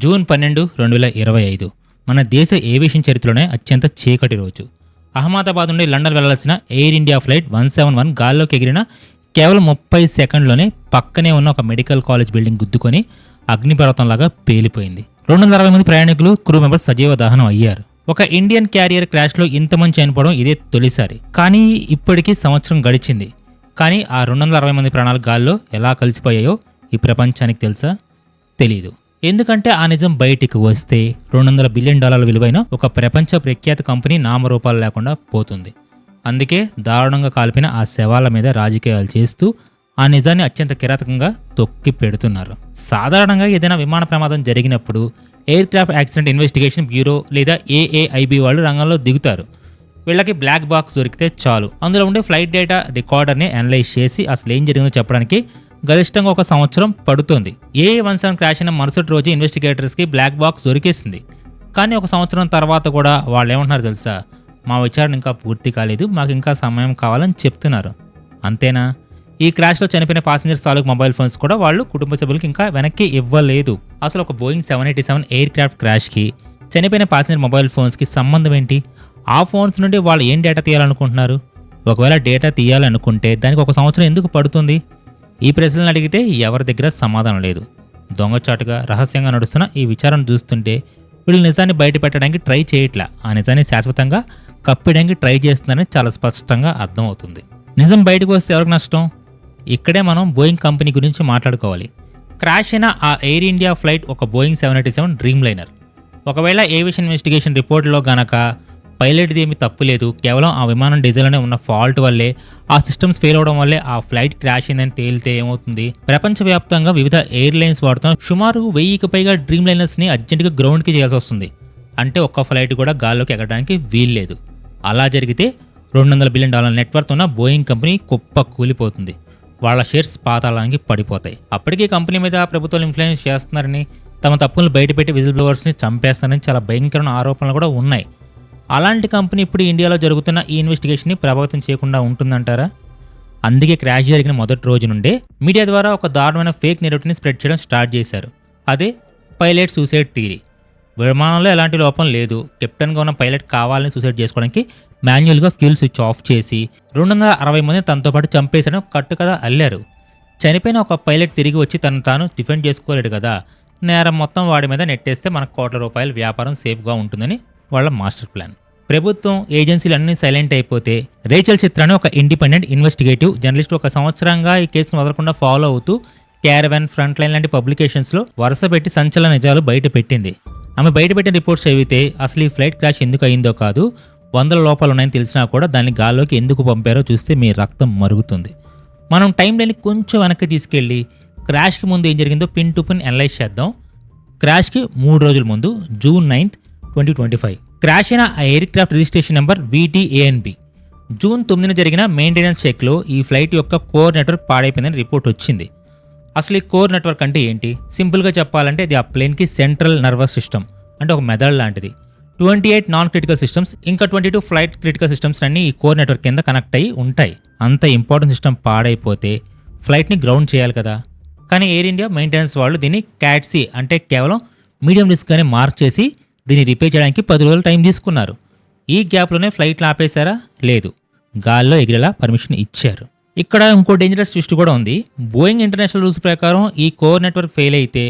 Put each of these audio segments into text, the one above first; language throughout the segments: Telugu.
జూన్ 12, 2025 మన దేశ ఏవియేషన్ చరిత్రలోనే అత్యంత చీకటి రోజు. అహ్మదాబాద్ నుండి లండన్ వెళ్లాల్సిన ఎయిర్ ఇండియా ఫ్లైట్ 171 గాల్లోకి ఎగిరిన కేవలం 30 సెకండ్లోనే పక్కనే ఉన్న ఒక మెడికల్ కాలేజ్ బిల్డింగ్ గుద్దుకొని అగ్నిపర్వతంలాగా పేలిపోయింది. 260 మంది ప్రయాణికులు, క్రూ మెంబర్స్ సజీవ దహనం అయ్యారు. ఒక ఇండియన్ క్యారియర్ క్రాష్లో ఇంతమంది చనిపోవడం ఇదే తొలిసారి. కానీ ఇప్పటికీ సంవత్సరం గడిచింది. కానీ ఆ 260 మంది ప్రాణాలు గాల్లో ఎలా కలిసిపోయాయో ఈ ప్రపంచానికి తెలుసా? తెలీదు. ఎందుకంటే ఆ నిజం బయటికి వస్తే $200 బిలియన్ విలువైన ఒక ప్రపంచ ప్రఖ్యాత కంపెనీ నామరూపాలు లేకుండా పోతుంది. అందుకే దారుణంగా కాల్పిన ఆ శవాల మీద రాజకీయాలు చేస్తూ ఆ నిజాన్ని అత్యంత కిరాతకంగా తొక్కి పెడుతున్నారు. సాధారణంగా ఏదైనా విమాన ప్రమాదం జరిగినప్పుడు air craft accident investigation bureau లేదా ఏఏఐబి వాళ్ళు రంగంలో దిగుతారు. వీళ్ళకి బ్లాక్ బాక్స్ దొరికితే చాలు. అందులో ఉండే ఫ్లైట్ డేటా రికార్డర్ని అనలైజ్ చేసి అసలు ఏం జరిగిందో చెప్పడానికి గరిష్టంగా 1 సంవత్సరం పడుతుంది. AA-17 క్రాష్ అయిన మరుసటి రోజు ఇన్వెస్టిగేటర్స్కి బ్లాక్ బాక్స్ దొరికేసింది. కానీ 1 సంవత్సరం తర్వాత కూడా వాళ్ళు ఏమంటున్నారు తెలుసా? మా విచారణ ఇంకా పూర్తి కాలేదు, మాకు ఇంకా సమయం కావాలని చెప్తున్నారు. అంతేనా? ఈ క్రాష్లో చనిపోయిన పాసింజర్స్ తాలూకు మొబైల్ ఫోన్స్ కూడా వాళ్ళు కుటుంబ సభ్యులకి ఇంకా వెనక్కి ఇవ్వలేదు. అసలు ఒక బోయింగ్ 787 ఎయిర్ క్రాఫ్ట్ క్రాష్కి చనిపోయిన పాసింజర్ మొబైల్ ఫోన్స్కి సంబంధం ఏంటి? ఆ ఫోన్స్ నుండి వాళ్ళు ఏం డేటా తీయాలనుకుంటున్నారు? ఒకవేళ డేటా తీయాలనుకుంటే దానికి 1 సంవత్సరం ఎందుకు పడుతుంది? ఈ ప్రశ్నలను అడిగితే ఎవరి దగ్గర సమాధానం లేదు. దొంగచాటుగా రహస్యంగా నడుస్తున్న ఈ విచారణ చూస్తుంటే వీళ్ళు నిజాన్ని బయట పెట్టడానికి ట్రై చేయట్లా, ఆ నిజాన్ని శాశ్వతంగా కప్పిడానికి ట్రై చేస్తుందని చాలా స్పష్టంగా అర్థమవుతుంది. నిజం బయటకు వస్తే ఎవరికి నష్టం? ఇక్కడే మనం బోయింగ్ కంపెనీ గురించి మాట్లాడుకోవాలి. క్రాష్ అయిన ఆ ఎయిర్ ఇండియా ఫ్లైట్ ఒక బోయింగ్ 787 డ్రీమ్ లైనర్. ఒకవేళ ఏవియేషన్ ఇన్వెస్టిగేషన్ రిపోర్ట్లో గనక పైలట్ది ఏమీ తప్పు లేదు, కేవలం ఆ విమానం డిజైన్లోనే ఉన్న ఫాల్ట్ వల్లే, ఆ సిస్టమ్స్ ఫెయిల్ అవడం వల్లే ఆ ఫ్లైట్ క్రాష్ అయిందని తేలితే ఏమవుతుంది? ప్రపంచవ్యాప్తంగా వివిధ ఎయిర్లైన్స్ వాడుతున్న సుమారు 1000కి పైగా డ్రీమ్ లైనర్స్ని అర్జెంటుగా గ్రౌండ్కి చేయాల్సి వస్తుంది. అంటే ఒక్క ఫ్లైట్ కూడా గాల్లోకి ఎగరడానికి వీల్లేదు. అలా జరిగితే $200 బిలియన్ నెట్వర్త్ ఉన్న బోయింగ్ కంపెనీ కుప్ప కూలిపోతుంది. వాళ్ళ షేర్స్ పాతాళానికి పడిపోతాయి. అప్పటికీ కంపెనీ మీద ప్రభుత్వాలు ఇన్ఫ్లుయెన్స్ చేస్తున్నారని, తమ తప్పులను బయటపెట్టి విజిల్ బ్లోవర్స్ని చంపేస్తారని చాలా భయంకరమైన ఆరోపణలు కూడా ఉన్నాయి. అలాంటి కంపెనీ ఇప్పుడు ఇండియాలో జరుగుతున్న ఈ ఇన్వెస్టిగేషన్ని ప్రభావితం చేయకుండా ఉంటుందంటారా? అందుకే క్రాష్ జరిగిన మొదటి రోజు నుండే మీడియా ద్వారా ఒక దారుణమైన ఫేక్ నెరేటివ్ని స్ప్రెడ్ చేయడం స్టార్ట్ చేశారు. అదే పైలట్ సూసైడ్ థియరీ. విమానంలో ఎలాంటి లోపం లేదు, కెప్టెన్గా ఉన్న పైలట్ కావాలని సూసైడ్ చేసుకోవడానికి మాన్యువల్గా ఫ్యూల్ స్విచ్ ఆఫ్ చేసి 260 మంది తనతో పాటు చంపేశారని కట్టు కదా అల్లారు. చనిపోయిన ఒక పైలట్ తిరిగి వచ్చి తను తాను డిఫెండ్ చేసుకోలేడు కదా, నేరం మొత్తం వాడి మీద నెట్టేస్తే మనకు ₹1,00,00,000 వ్యాపారం సేఫ్గా ఉంటుందని వాళ్ళ మాస్టర్ ప్లాన్. ప్రభుత్వం, ఏజెన్సీలు అన్నీ సైలెంట్ అయిపోతే రేచల్ చిత్రాన్ని ఒక ఇండిపెండెంట్ ఇన్వెస్టిగేటివ్ జర్నలిస్ట్ 1 సంవత్సరంగా ఈ కేసును వదలకుండా ఫాలో అవుతూ క్యారవాన్, ఫ్రంట్ లైన్ లాంటి పబ్లికేషన్స్లో వరుస పెట్టి సంచలన నిజాలు బయట పెట్టింది. ఆమె బయటపెట్టిన రిపోర్ట్స్ చదివితే అసలు ఈ ఫ్లైట్ క్రాష్ ఎందుకు అయిందో కాదు, 100 లోపాలు ఉన్నాయని తెలిసినా కూడా దాన్ని గాల్లోకి ఎందుకు పంపారో చూస్తే మీ రక్తం మరుగుతుంది. మనం టైం లైన్ని కొంచెం వెనక్కి తీసుకెళ్ళి క్రాష్కి ముందు ఏం జరిగిందో పిన్ టు పిన్ అనలైజ్ చేద్దాం. క్రాష్కి 3 రోజుల ముందు జూన్ 9, 2025 క్రాష్ అయిన ఆ aircraft registration number VTANB. June 9న జరిగిన మెయింటెనెన్స్ చెక్లో ఈ ఫ్లైట్ యొక్క కోర్ నెట్వర్క్ పాడైపోయిందని రిపోర్ట్ వచ్చింది. అసలు ఈ కోర్ నెట్వర్క్ అంటే ఏంటి? సింపుల్గా చెప్పాలంటే ఇది ఆ ప్లేన్కి సెంట్రల్ నర్వస్ సిస్టమ్, అంటే ఒక మెదడు లాంటిది. 28 నాన్ క్రిటికల్ సిస్టమ్స్, ఇంకా 22 ఫ్లైట్ క్రిటికల్ సిస్టమ్స్ అన్ని ఈ కోర్ నెట్వర్క్ కింద కనెక్ట్ అయ్యి ఉంటాయి. అంత ఇంపార్టెంట్ సిస్టమ్ పాడైపోతే ఫ్లైట్ని గ్రౌండ్ చేయాలి కదా. కానీ ఎయిర్ ఇండియా మెయింటెనెన్స్ వాళ్ళు దీన్ని CAT-C అంటే కేవలం మీడియం రిస్క్ అని మార్క్ చేసి దీన్ని రిపేర్ చేయడానికి 10 రోజులు టైం తీసుకున్నారు. ఈ గ్యాప్లోనే ఫ్లైట్లు ఆపేశారా? లేదు, గాల్లో ఎగిరేలా పర్మిషన్ ఇచ్చారు. ఇక్కడ ఇంకో డేంజరస్ ట్విస్ట్ కూడా ఉంది. బోయింగ్ ఇంటర్నేషనల్ రూల్స్ ప్రకారం ఈ కోర్ నెట్వర్క్ ఫెయిల్ అయితే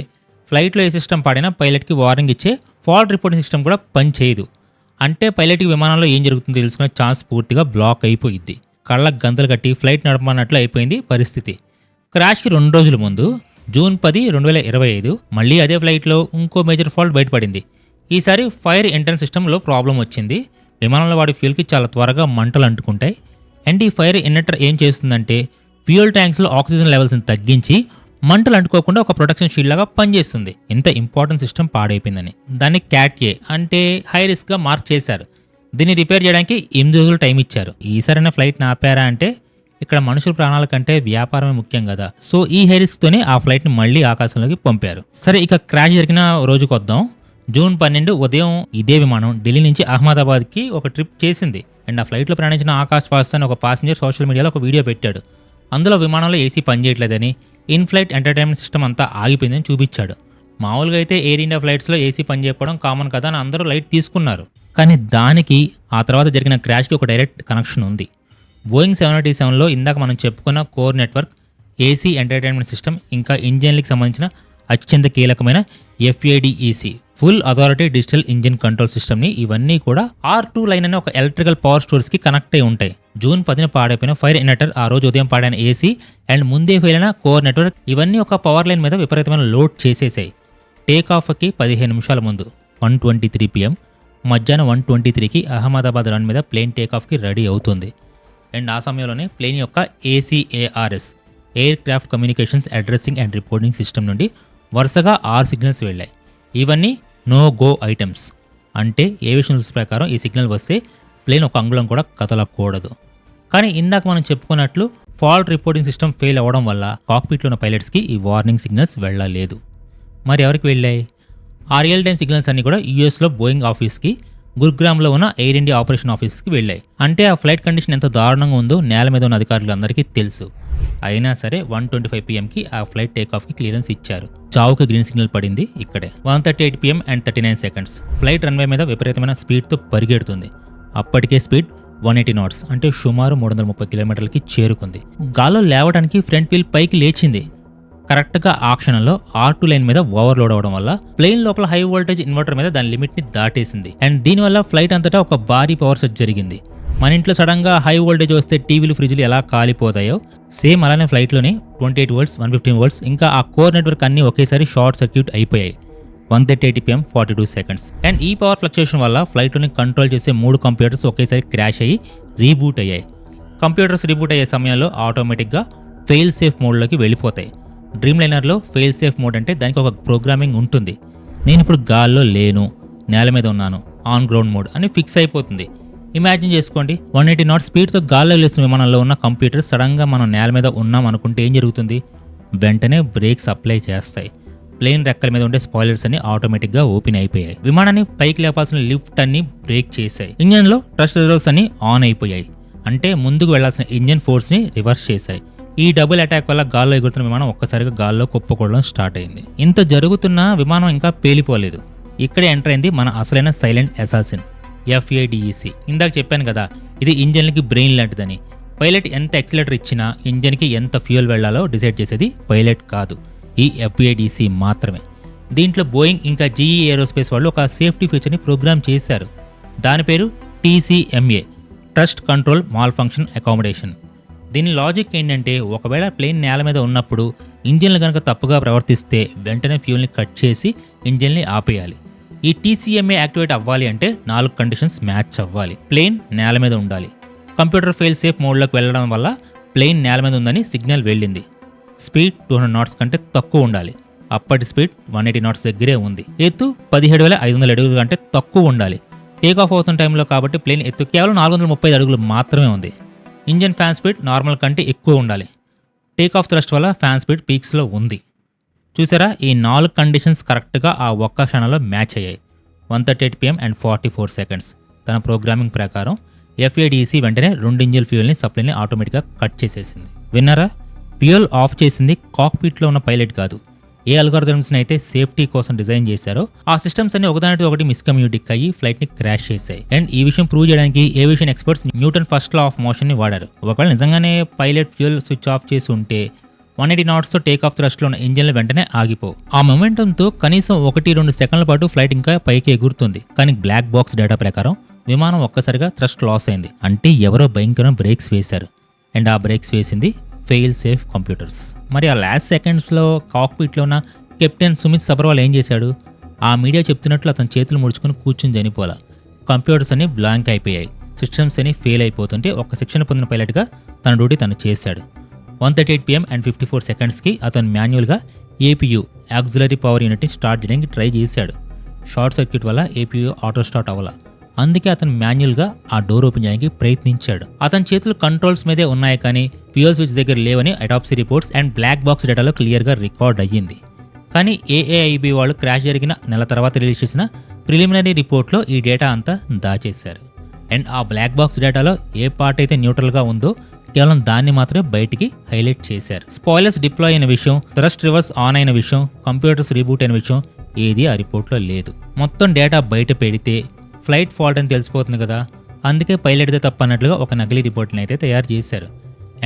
ఫ్లైట్లో ఏ సిస్టమ్ పాడినా పైలట్కి వార్నింగ్ ఇచ్చే ఫాల్ట్ రిపోర్టింగ్ సిస్టమ్ కూడా పనిచేయదు. అంటే పైలట్కి విమానంలో ఏం జరుగుతుందో తెలుసుకునే ఛాన్స్ పూర్తిగా బ్లాక్ అయిపోయింది. కళ్ళకు గంతలు కట్టి ఫ్లైట్ నడపమన్నట్లు అయిపోయింది పరిస్థితి. క్రాష్కి 2 రోజుల ముందు జూన్ 10, 2025 మళ్ళీ అదే ఫ్లైట్లో ఇంకో మేజర్ ఫాల్ట్ బయటపడింది. ఈసారి ఫైర్ ఎంట్రన్స్ సిస్టంలో ప్రాబ్లం వచ్చింది. విమానంలో వాడి ఫ్యూల్కి చాలా త్వరగా మంటలు అంటుకుంటాయి. అండ్ ఈ ఫైర్ ఇన్నెటర్ ఏం చేస్తుందంటే ఫ్యూయల్ ట్యాంక్స్లో ఆక్సిజన్ లెవెల్స్ని తగ్గించి మంటలు అంటుకోకుండా ఒక ప్రొటెక్షన్ షీల్డ్ లాగా పనిచేస్తుంది. ఇంత ఇంపార్టెంట్ సిస్టమ్ పాడైపోయిందని దాన్ని CAT-A అంటే హై రిస్క్గా మార్క్ చేశారు. దీన్ని రిపేర్ చేయడానికి 8 రోజులు టైం ఇచ్చారు. ఈసారైనా ఫ్లైట్ని ఆపారా అంటే ఇక్కడ మనుషుల ప్రాణాల కంటే వ్యాపారమే ముఖ్యం కదా. సో ఈ హై రిస్క్తోనే ఆ ఫ్లైట్ని మళ్ళీ ఆకాశంలోకి పంపారు. సరే, ఇక క్రాష్ జరిగిన రోజుకి వద్దాం. జూన్ 12 ఉదయం ఇదే విమానం ఢిల్లీ నుంచి అహ్మదాబాద్కి ఒక ట్రిప్ చేసింది. అండ్ ఆ ఫ్లైట్లో ప్రయాణించిన ఆకాష్ వాస్తవ్ అని ఒక పాసింజర్ సోషల్ మీడియాలో ఒక వీడియో పెట్టాడు. అందులో విమానంలో ఏసీ పనిచేయట్లేదని, ఇన్ఫ్లైట్ ఎంటర్టైన్మెంట్ సిస్టమ్ అంతా ఆగిపోయిందని చూపించాడు. మామూలుగా అయితే ఎయిర్ ఇండియా ఫ్లైట్స్లో ఏసీ పనిచేయకపోవడం కామన్ కదా అని అందరూ లైట్ తీసుకున్నారు. కానీ దానికి ఆ తర్వాత జరిగిన క్రాష్కి ఒక డైరెక్ట్ కనెక్షన్ ఉంది. బోయింగ్ 787లో ఇందాక మనం చెప్పుకున్న core network, AC entertainment system, ఇంకా ఇంజన్లకు సంబంధించిన అత్యంత కీలకమైన FADEC full authority digital engine control సిస్టమ్ని ఇవన్నీ కూడా R2 లైన్ అనే ఒక ఎలక్ట్రికల్ పవర్ స్టోర్స్కి కనెక్ట్ అయి ఉంటాయి. జూన్ 10న పాడైపోయిన ఫైర్ ఇన్వర్టర్, ఆ రోజు ఉదయం పాడైన ఏసీ అండ్ ముందే ఫెయిల్ అయిన కోర్ నెట్వర్క్ ఇవన్నీ ఒక పవర్ లైన్ మీద విపరీతమైన లోడ్ చేసేసాయి. టేక్ ఆఫ్కి 15 నిమిషాల ముందు 1:23 PM మధ్యాహ్నం 1:23కి అహ్మదాబాద్ రన్ మీద ప్లేన్ టేక్ ఆఫ్కి రెడీ అవుతుంది. అండ్ ఆ సమయంలోనే ప్లేన్ యొక్క ACARS air craft communications addressing and reporting system నుండి వరుసగా 6 సిగ్నల్స్ వెళ్ళాయి. ఇవన్నీ నో గో ఐటమ్స్. అంటే ఏవియేషన్ రూల్స్ ప్రకారం ఈ సిగ్నల్ వస్తే ప్లేన్ ఒక అంగుళం కూడా కదలకూడదు. కానీ ఇందాక మనం చెప్పుకున్నట్లు ఫాల్ట్ రిపోర్టింగ్ సిస్టమ్ ఫెయిల్ అవ్వడం వల్ల కాక్పిట్లో ఉన్న పైలట్స్కి ఈ వార్నింగ్ సిగ్నల్స్ వెళ్ళలేదు. మరి ఎవరికి వెళ్ళాయి? ఆ రియల్ టైమ్ సిగ్నల్స్ అన్ని కూడా యూఎస్లో బోయింగ్ ఆఫీస్కి, గురుగ్రామ్లో ఉన్న ఎయిర్ ఇండియా ఆపరేషన్ ఆఫీస్కి వెళ్ళాయి. అంటే ఆ ఫ్లైట్ కండిషన్ ఎంత దారుణంగా ఉందో నేల మీద ఉన్న అధికారులందరికీ తెలుసు. అయినా సరే 1:25 PMకి ఆ ఫ్లైట్ టేక్ ఆఫ్కి క్లియరెన్స్ ఇచ్చారు. చావుకి గ్రీన్ సిగ్నల్ పడింది ఇక్కడే. 1:38 PM and 39 seconds flight runway మీద విపరీతమైన స్పీడ్తో పరిగెడుతుంది. అప్పటికే స్పీడ్ 180 knots అంటే సుమారు 330 కిలోమీటర్లకి చేరుకుంది. గాల్లో లేవడానికి ఫ్రంట్ వీల్ పైకి లేచింది. కరెక్ట్గా ఆ క్షణంలో R2 లైన్ మీద ఓవర్లోడ్ అవడం వల్ల ప్లేన్ లోపల హై వోల్టేజ్ ఇన్వర్టర్ మీద దాని లిమిట్ని దాటేసింది. అండ్ దీనివల్ల ఫ్లైట్ అంతటా ఒక భారీ పవర్ సర్జ్ జరిగింది. మన ఇంట్లో సడన్గా హై వోల్టేజ్ వస్తే టీవీలు, ఫ్రిడ్జ్లు ఎలా కాలిపోతాయో సేమ్ అలానే ఫ్లైట్లోనే 28 volts, 115 volts ఇంకా ఆ కోర్ నెట్వర్క్ అన్నీ ఒకేసారి షార్ట్ సర్క్యూట్ అయిపోయాయి. 1:38 PM 42 seconds. అండ్ ఈ పవర్ ఫ్లక్చుయేషన్ వల్ల ఫ్లైట్లోని కంట్రోల్ చేసే 3 కంప్యూటర్స్ ఒకేసారి క్రాష్ అయ్యి రీబూట్ అయ్యాయి. కంప్యూటర్స్ రీబూట్ అయ్యే సమయంలో ఆటోమేటిక్గా ఫెయిల్ సేఫ్ మోడ్లోకి వెళ్ళిపోతాయి. డ్రీమ్ లైనర్లో ఫెయిల్ సేఫ్ మోడ్ అంటే దానికి ఒక ప్రోగ్రామింగ్ ఉంటుంది. నేను ఇప్పుడు గాల్లో లేను, నేల మీద ఉన్నాను, ఆన్ గ్రౌండ్ మోడ్ అని ఫిక్స్ అయిపోతుంది. ఇమాజిన్ చేసుకోండి, 180 knots స్పీడ్తో గాల్లో లేస్తున్న విమానంలో ఉన్న కంప్యూటర్ సడన్గా మనం నేల మీద ఉన్నాం అనుకుంటే ఏం జరుగుతుంది? వెంటనే బ్రేక్స్ అప్లై చేస్తాయి. ప్లేన్ రెక్కల మీద ఉండే స్పాయిలర్స్ అన్ని ఆటోమేటిక్గా ఓపెన్ అయిపోయాయి. విమానాన్ని పైకి లేపాల్సిన లిఫ్ట్ అన్ని బ్రేక్ చేశాయి. ఇంజన్లో ట్రస్ట్ రిజర్వ్స్ అన్ని ఆన్ అయిపోయాయి. అంటే ముందుకు వెళ్లాల్సిన ఇంజన్ ఫోర్స్ని రివర్స్ చేశాయి. ఈ డబుల్ అటాక్ వల్ల గాల్లో ఎగురుతున్న విమానం ఒక్కసారిగా గాల్లో కుప్పకూడడం స్టార్ట్ అయింది. ఇంత జరుగుతున్న విమానం ఇంకా పేలిపోలేదు. ఇక్కడే ఎంటర్ అయింది మన అసలైన సైలెంట్ అసాసిన్ FADEC. ఇందాక చెప్పాను కదా, ఇది ఇంజన్లకి బ్రెయిన్ లాంటిదని. పైలట్ ఎంత ఎక్సిలేటర్ ఇచ్చినా ఇంజన్కి ఎంత ఫ్యూయల్ వెళ్లాలో డిసైడ్ చేసేది పైలట్ కాదు, ఈ FADEC మాత్రమే. దీంట్లో బోయింగ్ ఇంకా GE ఏరోస్పేస్ వాళ్ళు ఒక సేఫ్టీ ఫీచర్ని ప్రోగ్రామ్ చేశారు. దాని పేరు TCMA, trust control mall function accommodation. దీని లాజిక్ ఏంటంటే, ఒకవేళ ప్లేన్ నేల మీద ఉన్నప్పుడు ఇంజిన్లు కనుక తప్పుగా ప్రవర్తిస్తే వెంటనే ఫ్యూల్ని కట్ చేసి ఇంజిన్ని ఆపేయాలి. ఈ TCMA యాక్టివేట్ అవ్వాలి అంటే 4 కండిషన్స్ మ్యాచ్ అవ్వాలి. ప్లేన్ నేల మీద ఉండాలి, కంప్యూటర్ ఫెయిల్ సేఫ్ మోడ్లోకి వెళ్ళడం వల్ల ప్లేన్ నేల మీద ఉందని సిగ్నల్ వెళ్ళింది, స్పీడ్ 200 knots కంటే తక్కువ ఉండాలి, అప్పటి స్పీడ్ 180 knots దగ్గరే ఉంది, ఎత్తు 17,500 అడుగులు కంటే తక్కువ ఉండాలి. టేక్ ఆఫ్ అవుతున్న టైంలో కాబట్టి ప్లేన్ ఎత్తు కేవలం 435 అడుగులు మాత్రమే ఉంది. ఇంజన్ ఫ్యాన్ స్పీడ్ నార్మల్ కంటే ఎక్కువ ఉండాలి. టేక్ ఆఫ్ థ్రస్ట్ వల్ల ఫ్యాన్ స్పీడ్ పీక్స్లో ఉంది. చూసారా, ఈ 4 కండిషన్స్ కరెక్ట్గా ఆ ఒక్క క్షణంలో మ్యాచ్ అయ్యాయి. 1:38 PM and 44 seconds తన ప్రోగ్రామింగ్ ప్రకారం FADEC వెంటనే 2 ఇంజిన్ ఫ్యూయల్ని సప్లైని ఆటోమేటిక్గా కట్ చేసేసింది. విన్నారా, ఫ్యూయల్ ఆఫ్ చేసింది కాక్పిట్లో ఉన్న పైలట్ కాదు. ఏ అల్గారిథమ్స్ని అయితే సేఫ్టీ కోసం డిజైన్ చేశారో ఆ సిస్టమ్స్ అన్ని ఒకదానితో ఒకటి మిస్కమ్యూనిక్ అయ్యి ఫ్లైట్ని క్రాష్ చేశాయి. అండ్ ఈ విషయం ప్రూవ్ చేయడానికి aviation experts Newton first law of మోషన్ని వాడారు. ఒకవేళ నిజంగానే పైలట్ ఫ్యూయల్ స్విచ్ ఆఫ్ చేసి ఉంటే 180 knotsతో టేక్ ఆఫ్ థ్రస్ట్లో ఉన్న ఇంజన్లు వెంటనే ఆగిపోవు. ఆ మొమెంటంతో కనీసం 1-2 సెకండ్ల పాటు ఫ్లైట్ ఇంకా పైకి ఎగురుతుంది. కానీ బ్లాక్ బాక్స్ డేటా ప్రకారం విమానం ఒక్కసారిగా థ్రస్ట్ లాస్ అయింది. అంటే ఎవరో భయంకరమైన బ్రేక్స్ వేశారు. అండ్ ఆ బ్రేక్స్ వేసింది ఫెయిల్ సేఫ్ కంప్యూటర్స్. మరి ఆ లాస్ట్ సెకండ్స్లో కాక్పిట్లో ఉన్న కెప్టెన్ సుమిత్ సబర్వాల్ ఏం చేశాడు? ఆ మీడియా చెప్తున్నట్లు అతను చేతులు ముడుచుకుని కూర్చుని చనిపోలా. కంప్యూటర్స్ అన్ని బ్లాంక్ అయిపోయాయి, సిస్టమ్స్ అని ఫెయిల్ అయిపోతుంటే ఒక శిక్షణ పొందిన పైలట్గా తన డ్యూటీ తను చేశాడు. 1:38 PM and 54 secondsకి అతను మాన్యువల్గా APU ఆక్సిలరీ పవర్ యూనిట్ని స్టార్ట్ చేయడానికి ట్రై చేశాడు. షార్ట్ సర్క్యూట్ వల్ల APU ఆటో స్టార్ట్ అవ్వాల. అందుకే అతను మాన్యువల్గా ఆ డోర్ ఓపెన్ చేయడానికి ప్రయత్నించాడు. అతని చేతులు కంట్రోల్స్ మీదే ఉన్నాయి కానీ ఫ్యూయల్ స్విచ్ దగ్గర లేవని autopsy reports and black box డేటాలో క్లియర్గా రికార్డ్ అయ్యింది. కానీ AAIB వాళ్ళు క్రాష్ జరిగిన నెల తర్వాత రిలీజ్ చేసిన ప్రిలిమినరీ రిపోర్ట్లో ఈ డేటా అంతా దాచేశారు. అండ్ ఆ బ్లాక్ బాక్స్ డేటాలో ఏ పార్ట్ అయితే న్యూట్రల్గా ఉందో కేవలం దాన్ని మాత్రమే బయటికి హైలైట్ చేశారు. స్పాయిలర్స్ డిప్లాయ్ అయిన విషయం, థ్రస్ట్ రివర్స్ ఆన్ అయిన విషయం, కంప్యూటర్స్ రీబూట్ అయిన విషయం ఏది ఆ రిపోర్ట్లో లేదు. మొత్తం డేటా బయట పెడితే ఫ్లైట్ ఫాల్ట్ అని తెలిసిపోతుంది కదా, అందుకే పైలట్దే తప్పన్నట్లుగా ఒక నకిలీ రిపోర్ట్ని అయితే తయారు చేశారు.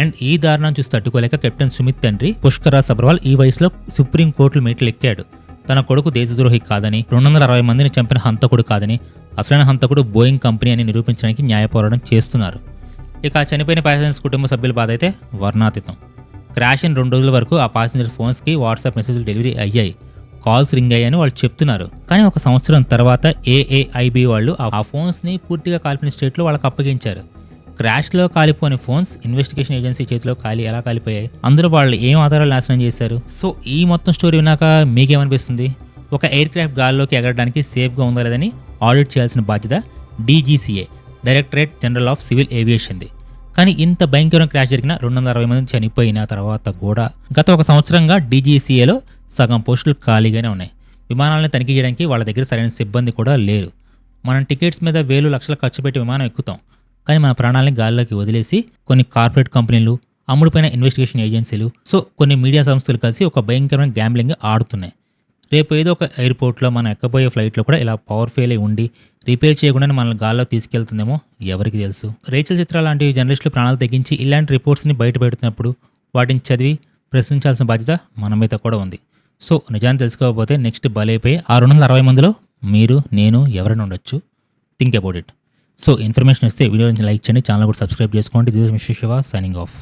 అండ్ ఈ దారుణం చూసి తట్టుకోలేక కెప్టెన్ సుమిత్ తండ్రి పుష్కర్ సబర్వాల్ ఈ వయసులో సుప్రీం కోర్టులు మెట్లు ఎక్కాడు. తన కొడుకు దేశద్రోహి కాదని, 260 మందిని చంపిన హంతకుడు కాదని, అసలైన హంతకుడు బోయింగ్ కంపెనీ అని నిరూపించడానికి న్యాయ పోరాటం చేస్తున్నారు. ఇక ఆ చనిపోయిన ప్యాసింజర్స్ కుటుంబ సభ్యుల బాధ అయితే వర్ణాతీతం. క్రాష్ అయిన 2 రోజుల వరకు ఆ ప్యాసింజర్ ఫోన్స్కి వాట్సాప్ మెసేజ్లు డెలివరీ అయ్యాయి, కాల్స్ రింగ్ అయ్యాయని వాళ్ళు చెప్తున్నారు. కానీ 1 సంవత్సరం తర్వాత ఏఏఐబి వాళ్ళు ఆ ఫోన్స్ని పూర్తిగా కాల్పిన స్టేట్లో వాళ్ళకి అప్పగించారు. క్రాష్లో కాలిపోని ఫోన్స్ ఇన్వెస్టిగేషన్ ఏజెన్సీ చేతిలో ఎలా కాలిపోయాయి? అందులో వాళ్ళు ఏం ఆధారాలు నాశనం చేశారు? సో ఈ మొత్తం స్టోరీ విన్నాక మీకేమనిపిస్తుంది? ఒక ఎయిర్ క్రాఫ్ట్ గాల్లోకి ఎగరడానికి సేఫ్గా ఉందా లేదని ఆడిట్ చేయాల్సిన బాధ్యత DGCA, directorate general of civil ఏవియేషన్ది. కానీ ఇంత భయంకరమైన క్రాష్ జరిగిన 260 మంది చనిపోయిన తర్వాత కూడా గత 1 సంవత్సరంగా DGCAలో సగం పోస్టులు ఖాళీగానే ఉన్నాయి. విమానాలను తనిఖీ చేయడానికి వాళ్ళ దగ్గర సరైన సిబ్బంది కూడా లేరు. మనం టికెట్స్ మీద వేలు లక్షలు ఖర్చు పెట్టి విమానం ఎక్కుతాం, కానీ మన ప్రాణాలని గాల్లోకి వదిలేసి కొన్ని కార్పొరేట్ కంపెనీలు, అమ్ముడుపోయిన ఇన్వెస్టిగేషన్ ఏజెన్సీలు, సో కొన్ని మీడియా సంస్థలు కలిసి ఒక భయంకరమైన గ్యాంబ్లింగ్ ఆడుతున్నాయి. రేపు ఏదో ఒక ఎయిర్పోర్ట్లో మనం ఎక్కబోయే ఫ్లైట్లో కూడా ఇలా పవర్ ఫెయిల్ అయి ఉండి రిపేర్ చేయకుండానే మనల్ని గాల్లో తీసుకెళ్తుందేమో ఎవరికి తెలుసు. రేచల్ చిత్ర లాంటి జర్నలిస్టులు ప్రాణాలు తెగించి ఇలాంటి రిపోర్ట్స్ని బయట పెడుతున్నప్పుడు వాటిని చదివి ప్రశ్నించాల్సిన బాధ్యత మన మీద కూడా ఉంది. సో నిజాన్ని తెలుసుకోకపోతే నెక్స్ట్ బలైపోయి ఆ 260 మందిలో మీరు, నేను ఎవరైనా ఉండొచ్చు. Think about it. So information ఇస్తే వీడియో నుంచి లైక్ చేయండి, ఛానల్ కూడా సబ్స్క్రైబ్ చేసుకోండి. This is mister Shiva signing off.